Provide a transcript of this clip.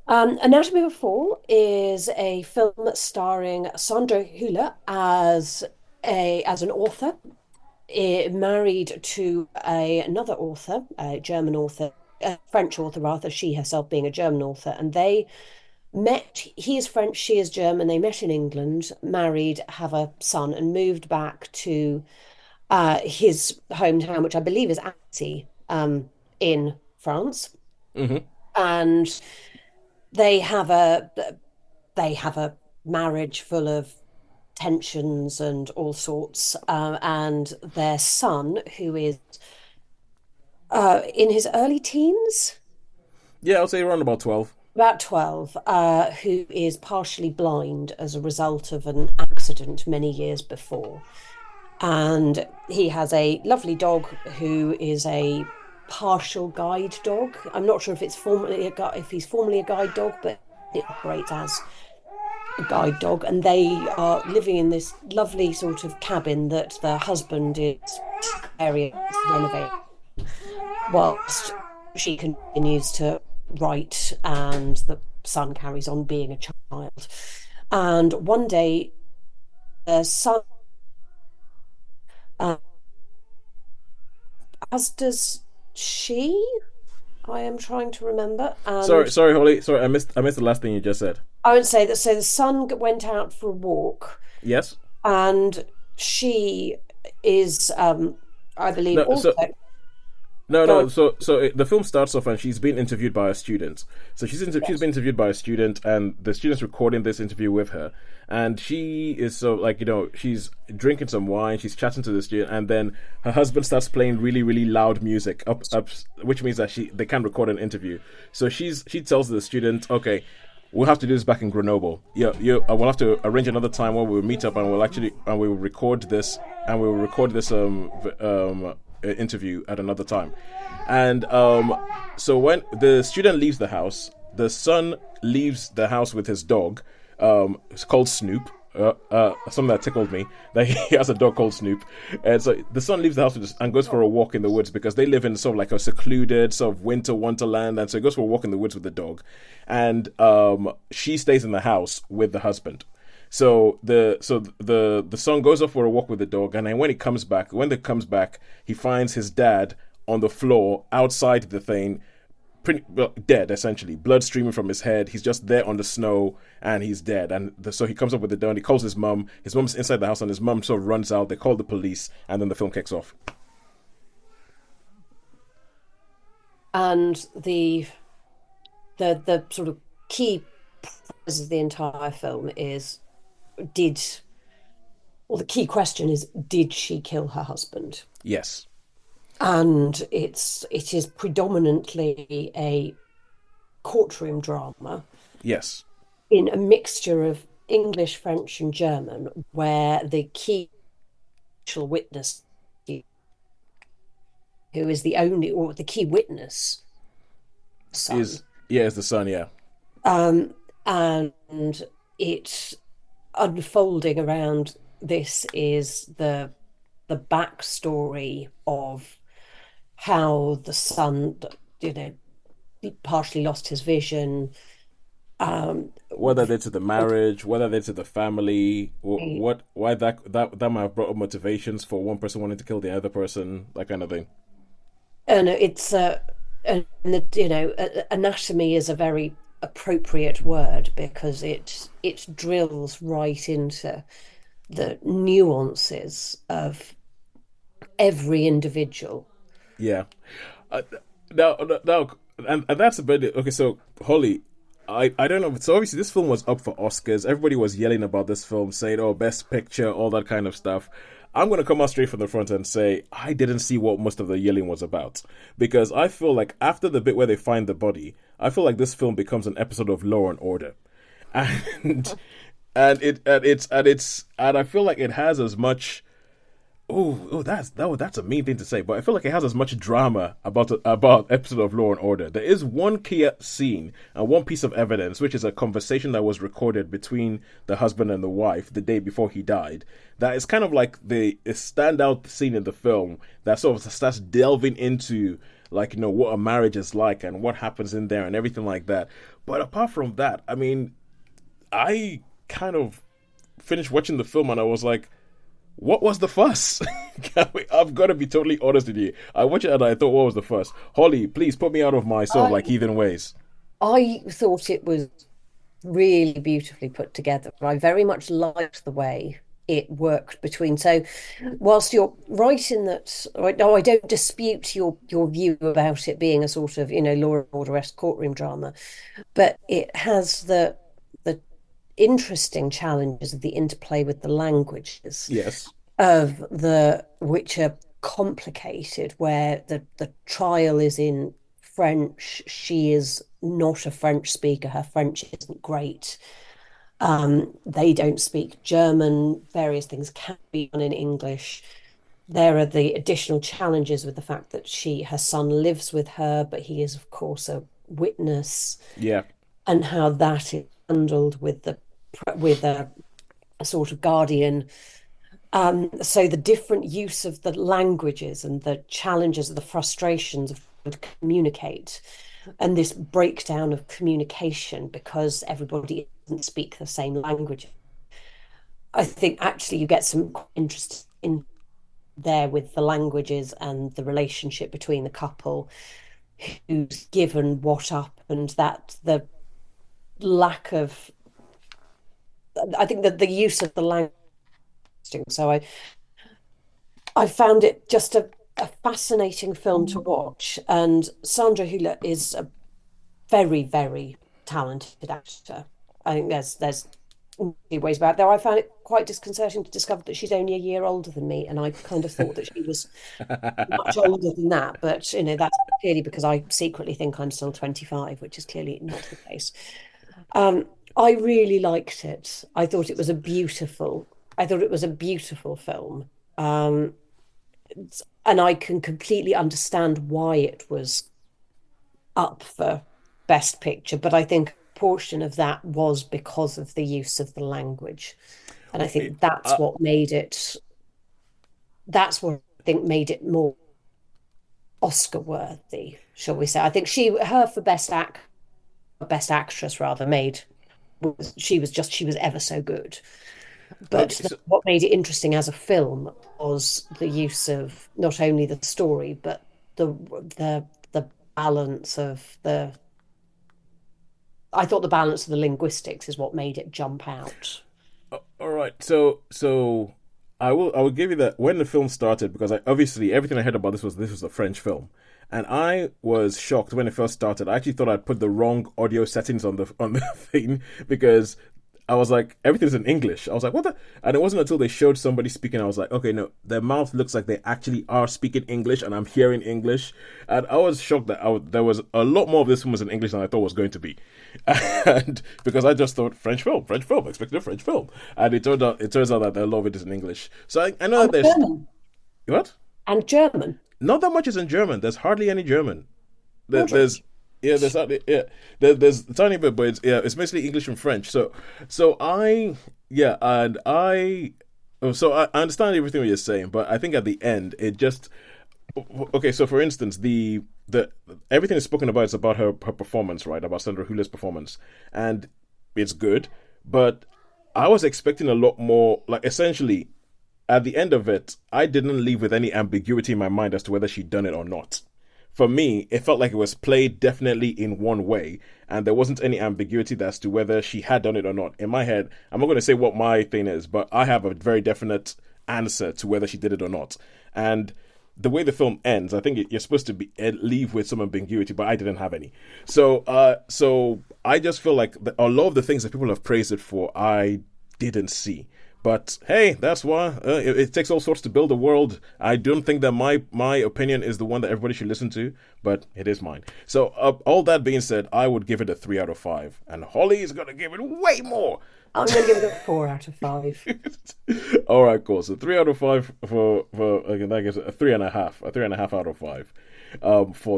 Anatomy of a Fall is a film starring Sandra Hüller as an author, married to another author, a German author, a French author rather, she herself being a German author, and they met. He is French, she is German. They met in England, married, have a son, and moved back to his hometown, which I believe is Annecy, in France, Hmm. and they have a they have a marriage full of tensions and all sorts. And their son, who is in his early teens, Yeah, I'll say around about 12. about 12, who is partially blind as a result of an accident many years before. And he has a lovely dog who is a partial guide dog. I'm not sure if it's formally if he's formally a guide dog, but it operates as a guide dog, and they are living in this lovely sort of cabin that the husband is area renovate whilst she continues to write and the son carries on being a child. And one day the son, uh, as does she, I am trying to remember, Sorry, and sorry, Holly. Sorry, I missed the last thing you just said. I would say that so the son went out for a walk Yes. and she is I believe No. also So no, go no. on. So the film starts off and she's being interviewed by a student. So she's Yes. been interviewed by a student, and the student's recording this interview with her. And she is so like she's drinking some wine, she's chatting to the student, and then her husband starts playing really really loud music up, which means that they can't record an interview. So she tells the student, okay, we'll have to do this back in Grenoble. Yeah, we'll have to arrange another time where we'll meet up and we'll record this interview at another time. And so when the student leaves the house, the son leaves the house with his dog. It's called Snoop. Something that tickled me that he has a dog called Snoop, and so the son leaves the house and goes for a walk in the woods because they live in sort of like a secluded sort of winter wonderland, and so he goes for a walk in the woods with the dog, and she stays in the house with the husband. So the son goes off for a walk with the dog, and then when he comes back, he finds his dad on the floor outside the thing, pretty well, dead essentially, blood streaming from his head. He's just there on the snow, and he's dead. And so he comes up with the dog. He calls his mum. His mum's inside the house, and his mum sort of runs out. They call the police, and then the film kicks off. And the sort of key premise of the entire film is did well the key question is did she kill her husband? Yes, And it is predominantly a courtroom drama yes, in a mixture of English, French, and German, where the key witness, who is the only or the key witness, son, is yeah, it's the son. Yeah, um, and it unfolding around this is the backstory of how the son, you know, partially lost his vision. Um, whether they're to the marriage, whether they're to the family, why that might have brought up motivations for one person wanting to kill the other person, that kind of thing. and it's and anatomy is a very appropriate word because it drills right into the nuances of every individual. Yeah. Uh, now, and that's about it. Okay, so Holly, I don't know. So obviously, this film was up for Oscars. Everybody was yelling about this film, saying, "Oh, best picture," all that kind of stuff. I'm gonna come out straight from the front and say I didn't see what most of the yelling was about, because I feel like after the bit where they find the body, I feel like this film becomes an episode of Law and Order, and and I feel like it has as much. Oh, that's a mean thing to say, but I feel like it has as much drama about episode of Law and Order. There is one key scene and one piece of evidence, which is a conversation that was recorded between the husband and the wife the day before he died. That is kind of like the standout scene in the film that sort of starts delving into like, what a marriage is like and what happens in there and everything like that. But apart from that, I mean, I kind of finished watching the film and I was like, what was the fuss? I've got to be totally honest with you. I watched it and I thought, what was the fuss? Holly, please put me out of my sort of like I heathen ways. I thought it was really beautifully put together. I very much liked the way it worked between. So, whilst you're right in that, right, no, I don't dispute your view about it being a sort of, Law and Order-esque courtroom drama, but it has the interesting challenges of the interplay with the languages Yes. of the which are complicated, where the trial is in French. She is not a French speaker. Her French isn't great. They don't speak German. Various things can be done in English. There are the additional challenges with the fact that her son lives with her, but he is, of course, a witness, Yeah. and how that is handled with a sort of guardian. So the different use of the languages and the challenges, the frustrations of trying to communicate, and this breakdown of communication because everybody doesn't speak the same language. I think actually you get some interest in there with the languages and the relationship between the couple, who's given what up, and that the lack of, I think that the use of the language. So I found it just a fascinating film to watch. And Sandra Hüller is a very, very talented actor. I think there's ways about there. I found it quite disconcerting to discover that she's only a year older than me, and I kind of thought that she was much older than that. But that's clearly because I secretly think I'm still 25, which is clearly not the case. I really liked it. I thought it was a beautiful film. And I can completely understand why it was up for Best Picture, but I think a portion of that was because of the use of the language. And I think that's what I think made it more Oscar worthy, shall we say. I think her for Best Actress rather she was ever so good. But Okay. So, what made it interesting as a film was the use of not only the story, but the balance of the. I thought the balance of the linguistics is what made it jump out. all right. So I will give you that when the film started because I obviously everything I heard about this was a French film. And I was shocked when it first started. I actually thought I'd put the wrong audio settings on the thing because I was like, everything's in English. I was like, what the? And it wasn't until they showed somebody speaking, I was like, okay, no, their mouth looks like they actually are speaking English and I'm hearing English. And I was shocked that there was a lot more of this film was in English than I thought was going to be. And because I just thought French film, expected a French film. And it turns out that a lot of it is in English. So I know that And there's, German. what? And German. Not that much is in German. There's hardly any German. There's Moderate. yeah, there's hardly yeah. There's a tiny bit, but it's mostly English and French. So I yeah, and I so I understand everything what you're saying, but I think at the end it just okay. So for instance, the everything is spoken about is about her performance, right? About Sandra Hüller's performance, and it's good, but I was expecting a lot more. Like essentially, at the end of it, I didn't leave with any ambiguity in my mind as to whether she'd done it or not. For me, it felt like it was played definitely in one way, and there wasn't any ambiguity as to whether she had done it or not. In my head, I'm not going to say what my thing is, but I have a very definite answer to whether she did it or not. And the way the film ends, I think you're supposed to leave with some ambiguity, but I didn't have any. So I just feel like a lot of the things that people have praised it for, I didn't see. But hey, that's why it takes all sorts to build a world. I don't think that my opinion is the one that everybody should listen to, but it is mine. So all that being said, I would give it a 3 out of 5, and Holly is gonna give it way more. I'm going to give it a 4 out of 5. All right, cool. So 3 out of 5 for okay, that gives a 3.5, a 3.5 out of 5, for